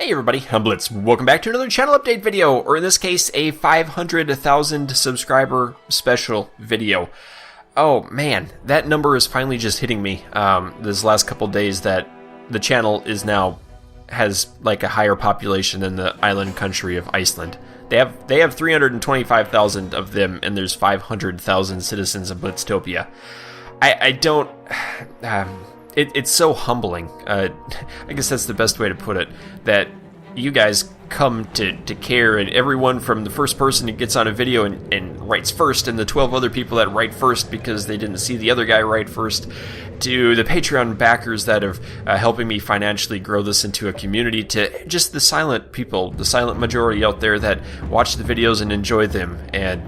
Hey everybody, I'm Blitz. Welcome back to another channel update video, or in this case, a 500,000 subscriber special video. Oh man, that number is finally just hitting me this last couple days that the channel has like a higher population than the island country of Iceland. They have 325,000 of them, and there's 500,000 citizens of Blitztopia. It's so humbling. I guess that's the best way to put it, that you guys come to care, and everyone from the first person who gets on a video and writes first, and the 12 other people that write first because they didn't see the other guy write first, to the Patreon backers that have helping me financially grow this into a community, to just the silent people, the silent majority out there that watch the videos and enjoy them. And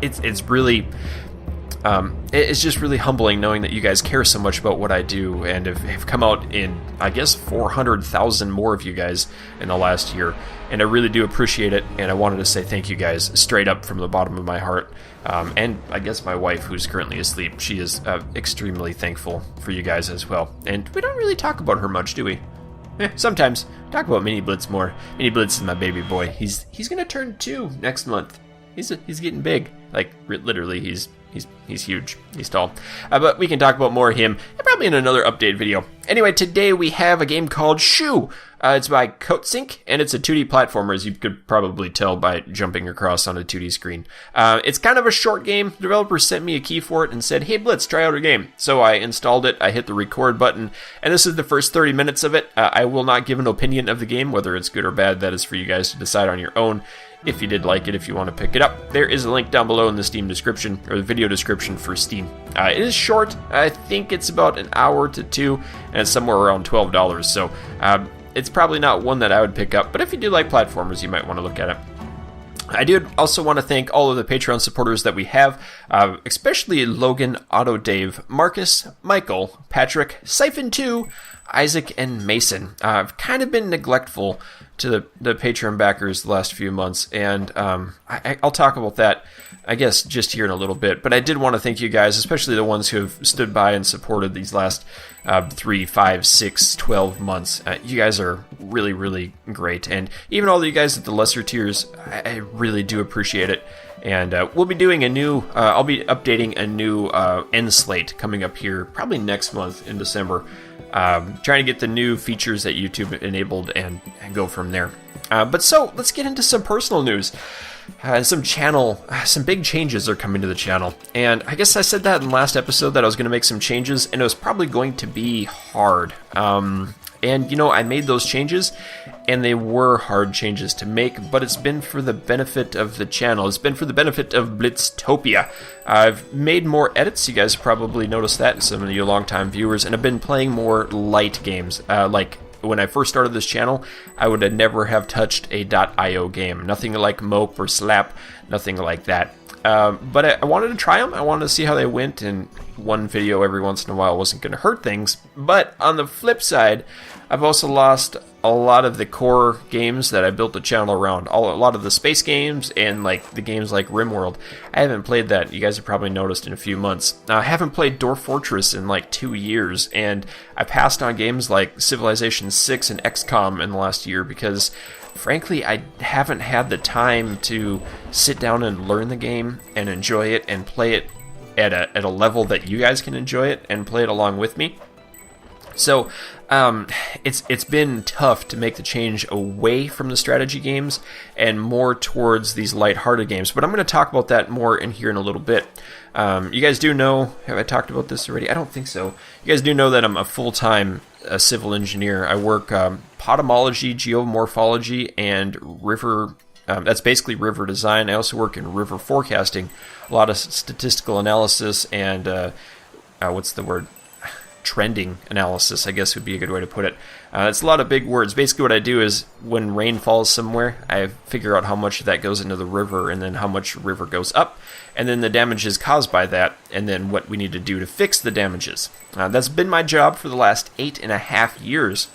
it's really... it's just really humbling knowing that you guys care so much about what I do, and have come out in, I guess, 400,000 more of you guys in the last year, and I really do appreciate it, and I wanted to say thank you guys straight up from the bottom of my heart, and I guess my wife, who's currently asleep, she is extremely thankful for you guys as well, and we don't really talk about her much, do we? Sometimes. Talk about Mini Blitz more. Mini Blitz is my baby boy. He's gonna turn 2 next month. He's getting big. Like, literally, he's huge. He's tall. But we can talk about more of him probably in another update video. Anyway, today we have a game called Shoe. It's by Coatsink, and it's a 2D platformer, as you could probably tell by jumping across on a 2D screen. It's kind of a short game. The developer sent me a key for it and said, hey Blitz, try out our game. So I installed it, I hit the record button, and this is the first 30 minutes of it. I will not give an opinion of the game, whether it's good or bad. That is for you guys to decide on your own. If you did like it, if you want to pick it up, there is a link down below in the Steam description, or the video description for Steam. It is short. I think it's about an hour to 2, and it's somewhere around $12. So it's probably not one that I would pick up, but if you do like platformers, you might want to look at it. I do also want to thank all of the Patreon supporters that we have, especially Logan, Otto Dave, Marcus, Michael, Patrick, Siphon2, Isaac, and Mason. I've kind of been neglectful to the Patreon backers the last few months, and I'll talk about that, I guess, just here in a little bit. But I did want to thank you guys, especially the ones who have stood by and supported these last 3, 5, 6, 12 months. You guys are really, really great. And even all of you guys at the lesser tiers, I really do appreciate it. And we'll be doing a new, I'll be updating a new end slate coming up here, probably next month in December. Trying to get the new features that YouTube enabled and go from there. But so, let's get into some personal news. Some big changes are coming to the channel. And I guess I said that in the last episode that I was going to make some changes, and it was probably going to be hard. And, you know, I made those changes, and they were hard changes to make, but it's been for the benefit of the channel. It's been for the benefit of Blitztopia. I've made more edits. You guys probably noticed that, some of you longtime viewers, and I've been playing more light games. Like, when I first started this channel, I would have never have touched a .io game. Nothing like Mope or Slap, nothing like that. But I wanted to try them. I wanted to see how they went, and one video every once in a while wasn't going to hurt things. But on the flip side, I've also lost a lot of the core games that I built the channel around. A lot of the space games and like the games like RimWorld. I haven't played that. You guys have probably noticed in a few months. I haven't played Dwarf Fortress in like 2 years, and I passed on games like Civilization 6 and XCOM in the last year because, frankly, I haven't had the time to sit down and learn the game and enjoy it and play it at a level that you guys can enjoy it and play it along with me. So it's been tough to make the change away from the strategy games and more towards these lighthearted games. But I'm going to talk about that more in here in a little bit. You guys do know, have I talked about this already? I don't think so. You guys do know that I'm a full-time civil engineer. I work potamology, geomorphology, and river. That's basically river design. I also work in river forecasting, a lot of statistical analysis and what's the word? Trending analysis, I guess would be a good way to put it. It's a lot of big words. Basically what I do is when rain falls somewhere, I figure out how much of that goes into the river and then how much river goes up, and then the damages caused by that, and then what we need to do to fix the damages. That's been my job for the last 8.5 years.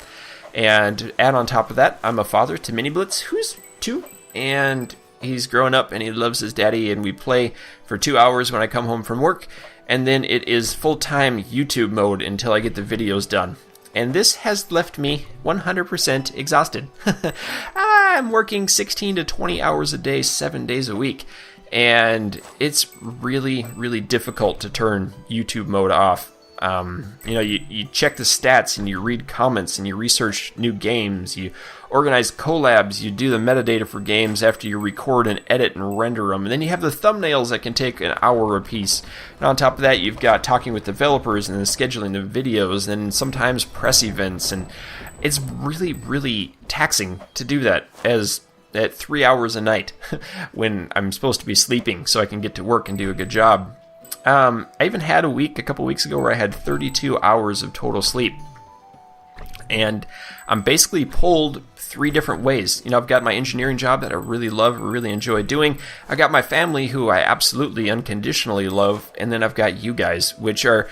And add on top of that, I'm a father to Mini Blitz, who's 2, and he's grown up and he loves his daddy, and we play for 2 hours when I come home from work. And then it is full-time YouTube mode until I get the videos done. and this has left me 100% exhausted. I'm working 16 to 20 hours a day, 7 days a week, and it's really, really difficult to turn YouTube mode off. You check the stats and you read comments and you research new games, you organize collabs, you do the metadata for games after you record and edit and render them, and then you have the thumbnails that can take an hour apiece. And on top of that, you've got talking with developers and then scheduling the videos and sometimes press events, and it's really, really taxing to do that at 3 hours a night when I'm supposed to be sleeping so I can get to work and do a good job. I even had a couple weeks ago, where I had 32 hours of total sleep. And I'm basically pulled 3 different ways. I've got my engineering job that I really love, really enjoy doing. I got my family, who I absolutely unconditionally love. And then I've got you guys, which are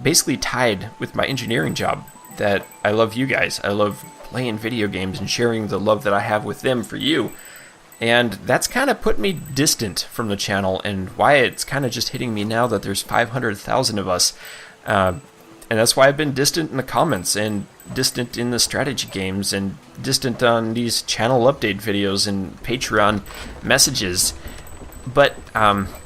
basically tied with my engineering job. That I love you guys. I love playing video games and sharing the love that I have with them for you. And that's kind of put me distant from the channel, and why it's kind of just hitting me now that there's 500,000 of us. And that's why I've been distant in the comments, and distant in the strategy games, and distant on these channel update videos and Patreon messages. But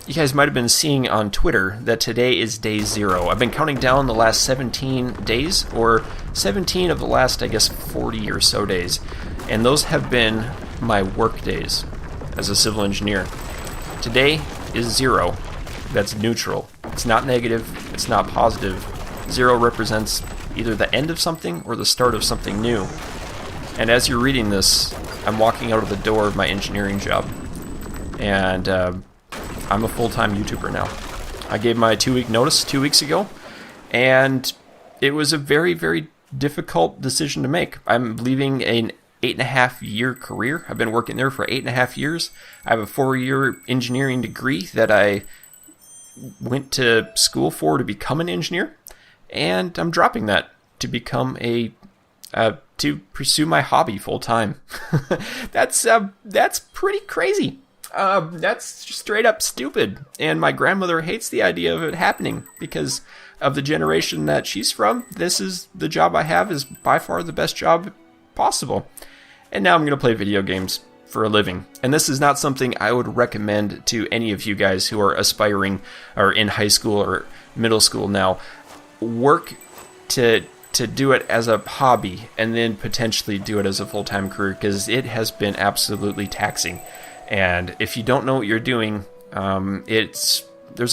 you guys might have been seeing on Twitter that today is day 0. I've been counting down the last 17 days, or 17 of the last, 40 or so days. And those have been my work days as a civil engineer. Today is 0. That's neutral. It's not negative. It's not positive. 0 represents either the end of something or the start of something new. And as you're reading this, I'm walking out of the door of my engineering job. And I'm a full-time YouTuber now. I gave my 2-week notice 2 weeks ago, and it was a very, very difficult decision to make. I'm leaving an 8.5-year career. I've been working there for 8.5 years. I have a 4-year engineering degree that I went to school for to become an engineer, and I'm dropping that to become to pursue my hobby full time. That's pretty crazy. That's just straight up stupid, and my grandmother hates the idea of it happening because of the generation that she's from. This is the job I have, is by far the best job possible. And now I'm going to play video games for a living. And this is not something I would recommend to any of you guys who are aspiring or in high school or middle school now. Work to do it as a hobby and then potentially do it as a full-time career, because it has been absolutely taxing. And if you don't know what you're doing, there's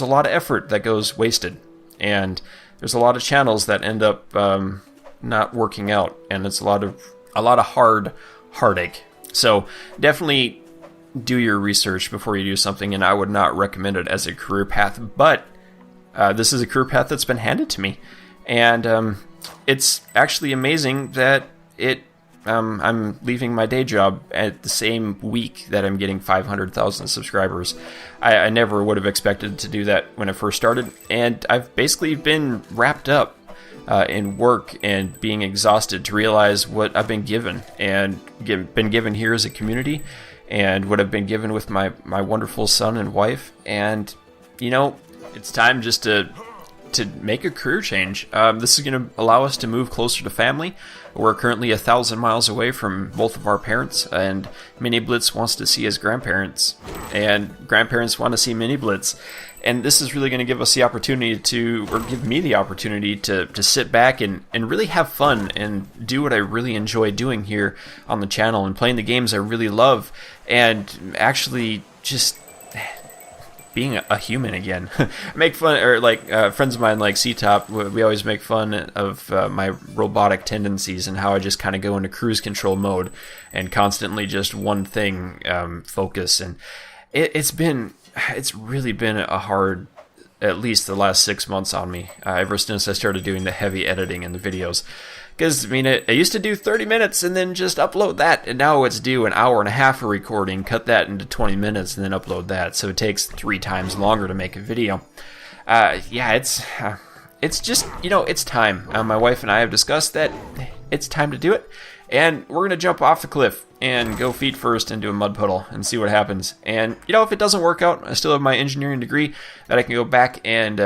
a lot of effort that goes wasted. And there's a lot of channels that end up not working out, and it's a lot of heartache. So definitely do your research before you do something, and I would not recommend it as a career path. But this is a career path that's been handed to me, and it's actually amazing that I'm leaving my day job at the same week that I'm getting 500,000 subscribers. I never would have expected to do that when I first started, and I've basically been wrapped up in work and being exhausted to realize what I've been given, and been given here as a community, and what I've been given with my wonderful son and wife. And it's time just to make a career change. This is going to allow us to move closer to family. We're currently 1,000 miles away from both of our parents, and Mini Blitz wants to see his grandparents, and grandparents want to see Mini Blitz. And this is really going to give us the opportunity give me the opportunity to sit back and really have fun and do what I really enjoy doing here on the channel, and playing the games I really love, and actually just being a human again. Make fun, or friends of mine like C-Top, we always make fun of my robotic tendencies and how I just kind of go into cruise control mode and constantly just one thing focus. And it's really been a hard, at least the last 6 months on me, ever since I started doing the heavy editing in the videos. Because, I used to do 30 minutes and then just upload that, and now it's do an hour and a half of recording, cut that into 20 minutes, and then upload that, so it takes 3 times longer to make a video. It's just, it's time. My wife and I have discussed that it's time to do it, and we're going to jump off the cliff and go feet first into a mud puddle and see what happens. And, if it doesn't work out, I still have my engineering degree that I can go back and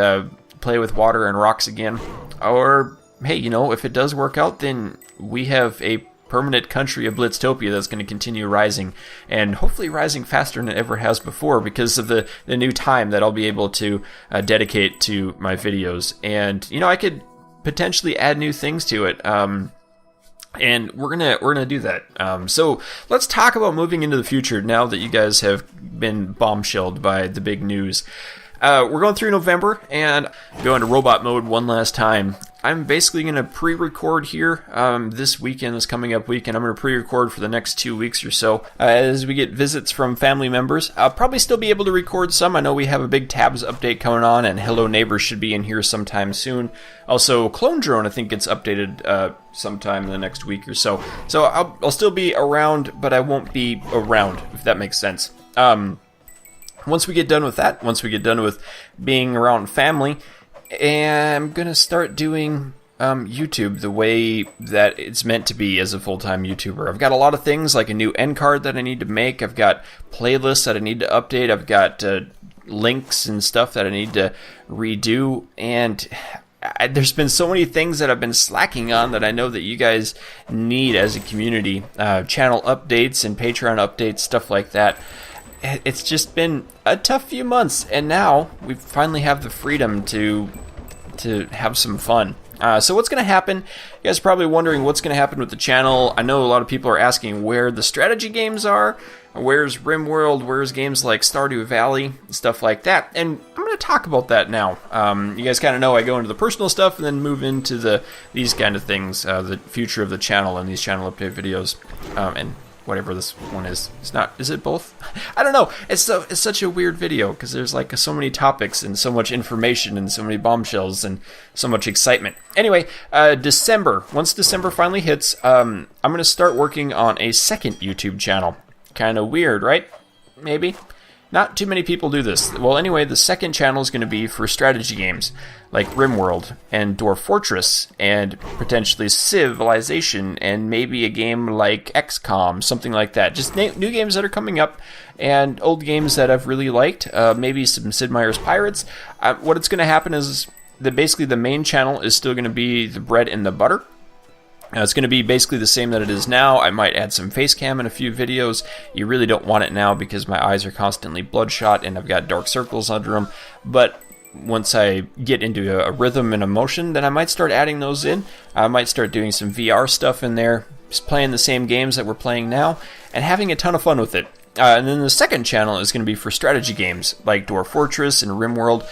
play with water and rocks again, or hey, you know, if it does work out, then we have a permanent country of Blitztopia that's going to continue rising, and hopefully rising faster than it ever has before because of the new time that I'll be able to dedicate to my videos. And, you know, I could potentially add new things to it. And we're gonna do that. So let's talk about moving into the future now that you guys have been bombshelled by the big news. We're going through November and going to robot mode one last time. I'm basically going to pre-record here this weekend, this coming up weekend. I'm going to pre-record for the next 2 weeks or so as we get visits from family members. I'll probably still be able to record some. I know we have a big tabs update coming on, and Hello Neighbor should be in here sometime soon. Also, Clone Drone, I think, gets updated sometime in the next week or so. So I'll still be around, but I won't be around, if that makes sense. Once we get done with that, once we get done with being around family, and I'm going to start doing YouTube the way that it's meant to be as a full-time YouTuber. I've got a lot of things like a new end card that I need to make. I've got playlists that I need to update. I've got links and stuff that I need to redo. And there's been so many things that I've been slacking on that I know that you guys need as a community. Channel updates and Patreon updates, stuff like that. It's just been a tough few months, and now we finally have the freedom to have some fun. So what's going to happen? You guys are probably wondering what's going to happen with the channel. I know a lot of people are asking where the strategy games are. Where's RimWorld? Where's games like Stardew Valley? Stuff like that. And I'm going to talk about that now. You guys kind of know I go into the personal stuff and then move into these kind of things, the future of the channel and these channel update videos. And whatever this one is. It's not, is it both? I don't know. It's such a weird video because there's like so many topics and so much information and so many bombshells and so much excitement. Anyway, December. Once December finally hits, I'm going to start working on a second YouTube channel. Kind of weird, right? Maybe. Not too many people do this. Well, anyway, the second channel is going to be for strategy games like RimWorld and Dwarf Fortress and potentially Civilization and maybe a game like XCOM, something like that. Just new games that are coming up and old games that I've really liked. Maybe some Sid Meier's Pirates. What it's going to happen is that basically the main channel is still going to be the bread and the butter. It's going to be basically the same that it is now. I might add some face cam in a few videos. You really don't want it now because my eyes are constantly bloodshot and I've got dark circles under them. But once I get into a rhythm and a motion, then I might start adding those in. I might start doing some VR stuff in there, just playing the same games that we're playing now, and having a ton of fun with it. And then the second channel is going to be for strategy games like Dwarf Fortress and RimWorld.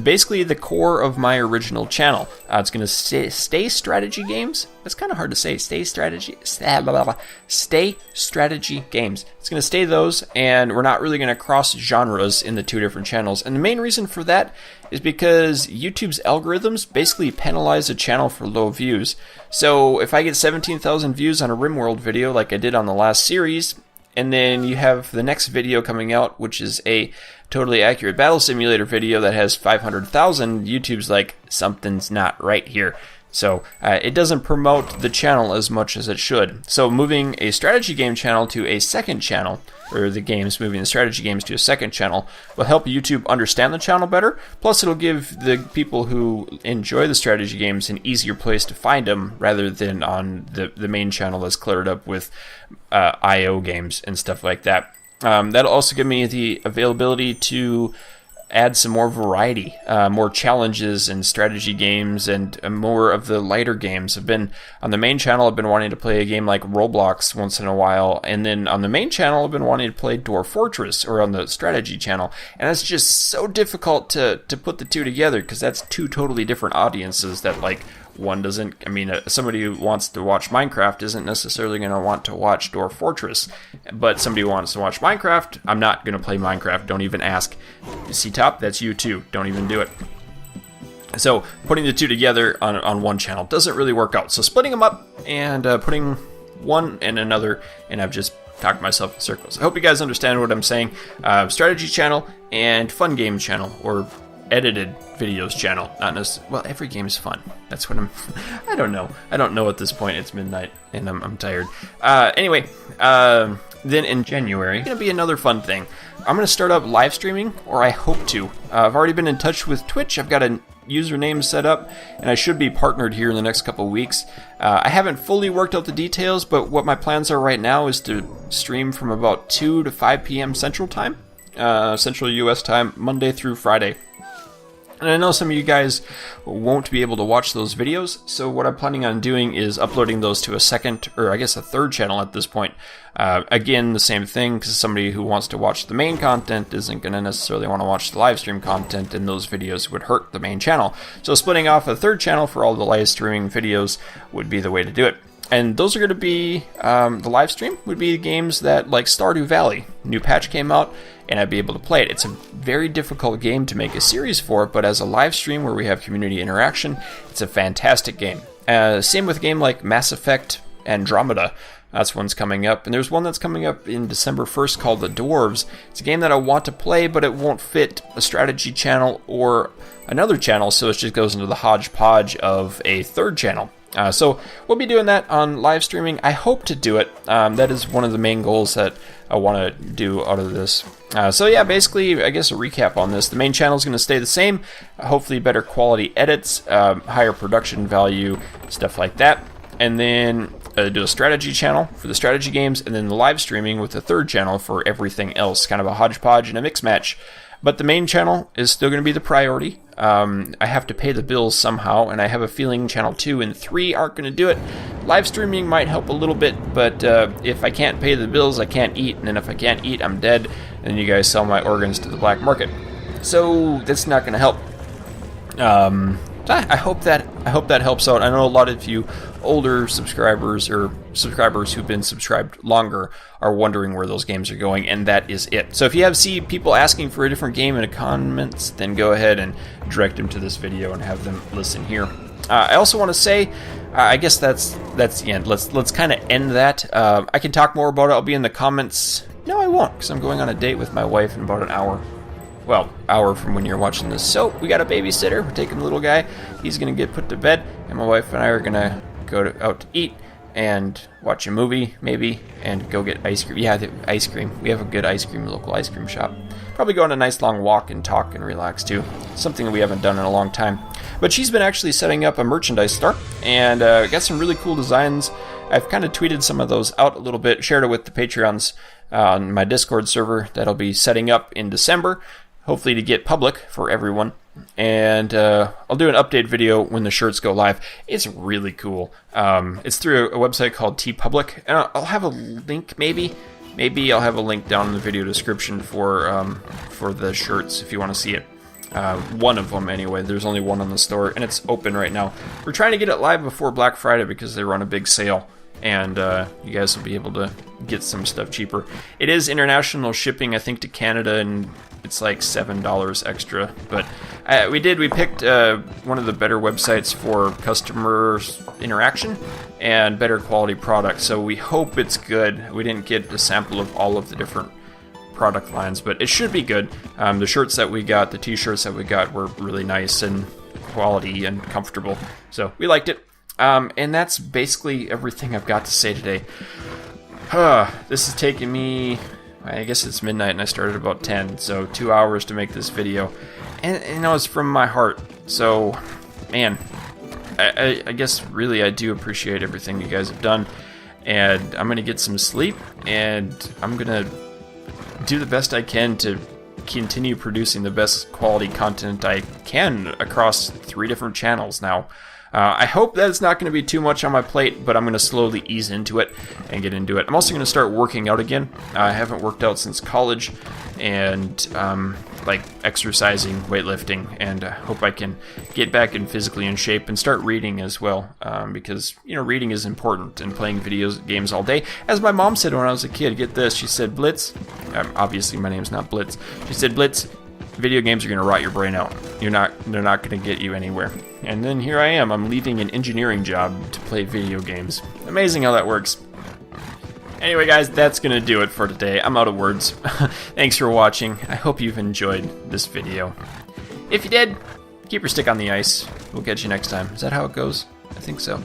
Basically the core of my original channel. It's going to stay strategy games. That's kind of hard to say. Stay strategy games. It's going to stay those, and we're not really going to cross genres in the two different channels. And the main reason for that is because YouTube's algorithms basically penalize a channel for low views. So if I get 17,000 views on a RimWorld video like I did on the last series, and then you have the next video coming out, which is a totally accurate battle simulator video that has 500,000, YouTube's like, something's not right here. So it doesn't promote the channel as much as it should. So moving a strategy game channel to a second channel, or moving the strategy games to a second channel, will help YouTube understand the channel better. Plus it'll give the people who enjoy the strategy games an easier place to find them rather than on the main channel that's cluttered up with IO games and stuff like that. That'll also give me the availability to add some more variety, more challenges and strategy games, and more of the lighter games. I've been on the main channel. I've been wanting to play a game like Roblox once in a while, and then on the main channel, I've been wanting to play Dwarf Fortress, or on the strategy channel. And it's just so difficult to put the two together because that's two totally different audiences that like. One doesn't, I mean, somebody who wants to watch Minecraft isn't necessarily going to want to watch Dwarf Fortress, but somebody who wants to watch Minecraft, I'm not going to play Minecraft, don't even ask. See top, that's you too, don't even do it. So, putting the two together on one channel doesn't really work out. So splitting them up and putting one and another, and I've just talked myself in circles. I hope you guys understand what I'm saying. Strategy channel and fun game channel, or edited videos channel. Not necessarily, well, every game is fun. That's what I don't know. I don't know at this point. It's midnight and I'm tired. Anyway, Then in January, it's going to be another fun thing. I'm going to start up live streaming, or I hope to. I've already been in touch with Twitch. I've got a username set up, and I should be partnered here in the next couple of weeks. I haven't fully worked out the details, but what my plans are right now is to stream from about 2 to 5 p.m. Central Time, Central U.S. Time, Monday through Friday. And I know some of you guys won't be able to watch those videos, so what I'm planning on doing is uploading those to a second, or I guess a third channel at this point. Again, the same thing, because somebody who wants to watch the main content isn't going to necessarily want to watch the live stream content, and those videos would hurt the main channel. So splitting off a third channel for all the live streaming videos would be the way to do it. And those are going to be, the live stream would be games that, like Stardew Valley. New patch came out, and I'd be able to play it. It's a very difficult game to make a series for, but as a live stream where we have community interaction, it's a fantastic game. Same with a game like Mass Effect Andromeda. That's one's coming up. And there's one that's coming up in December 1st called The Dwarves. It's a game that I want to play, but it won't fit a strategy channel or another channel, so it just goes into the hodgepodge of a third channel. So we'll be doing that on live streaming. I hope to do it. That is one of the main goals that I want to do out of this. So yeah, basically, I guess a recap on this. The main channel is going to stay the same. Hopefully better quality edits, higher production value, stuff like that. And then do a strategy channel for the strategy games, and then the live streaming with the third channel for everything else. Kind of a hodgepodge and a mix match. But the main channel is still going to be the priority. I have to pay the bills somehow, and I have a feeling channel 2 and 3 aren't going to do it. Live streaming might help a little bit, but if I can't pay the bills, I can't eat, and then if I can't eat, I'm dead, and you guys sell my organs to the black market. So that's not going to help. I hope that helps out. I know a lot of you older subscribers or subscribers who've been subscribed longer are wondering where those games are going, and that is it. So if you see people asking for a different game in the comments, then go ahead and direct them to this video and have them listen here. I also want to say, I guess that's the end. Let's kind of end that. I can talk more about it. I'll be in the comments. No, I won't, because I'm going on a date with my wife in about an hour. Well, hour from when you're watching this. So we got a babysitter. We're taking the little guy. He's gonna get put to bed, and my wife and I are gonna go out to eat and watch a movie, maybe, and go get ice cream. Yeah, the ice cream. We have a good local ice cream shop. Probably go on a nice long walk and talk and relax too. Something that we haven't done in a long time. But she's been actually setting up a merchandise store, and got some really cool designs. I've kind of tweeted some of those out a little bit, shared it with the Patreons on my Discord server that I'll be setting up in December. Hopefully to get public for everyone. And I'll do an update video when the shirts go live. It's really cool. It's through a website called TeePublic. And I'll have a link, maybe. Maybe I'll have a link down in the video description for the shirts if you want to see it. One of them, anyway. There's only one on the store, and it's open right now. We're trying to get it live before Black Friday because they run a big sale. And you guys will be able to get some stuff cheaper. It is international shipping, I think, to Canada, and it's like $7 extra. But we picked one of the better websites for customer interaction and better quality products. So we hope it's good. We didn't get a sample of all of the different product lines, but it should be good. The shirts that we got, the t-shirts that we got were really nice and quality and comfortable. So we liked it. And that's basically everything I've got to say today. This is taking me, I guess it's midnight and I started about 10, so 2 hours to make this video. And you know, it's from my heart. So, man, I guess really I do appreciate everything you guys have done. And I'm going to get some sleep, and I'm going to do the best I can to continue producing the best quality content I can across 3 different channels now. I hope that it's not going to be too much on my plate, but I'm going to slowly ease into it and get into it. I'm also going to start working out again. I haven't worked out since college, and like exercising, weightlifting, and I hope I can get back in physically in shape and start reading as well, because, you know, reading is important, and playing video games all day. As my mom said when I was a kid, get this, she said, Blitz, obviously my name's not Blitz, she said, Blitz, video games are going to rot your brain out. They're not going to get you anywhere. And then here I am. I'm leaving an engineering job to play video games. Amazing how that works. Anyway, guys, that's going to do it for today. I'm out of words. Thanks for watching. I hope you've enjoyed this video. If you did, keep your stick on the ice. We'll catch you next time. Is that how it goes? I think so.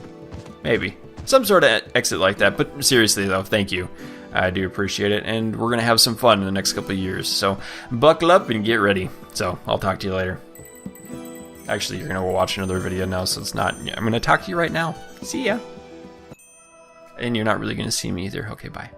Maybe. Some sort of exit like that. But seriously, though, thank you. I do appreciate it, and we're going to have some fun in the next couple of years. So buckle up and get ready. So I'll talk to you later. Actually, you're going to watch another video now, so it's not... I'm going to talk to you right now. See ya. And you're not really going to see me either. Okay, bye.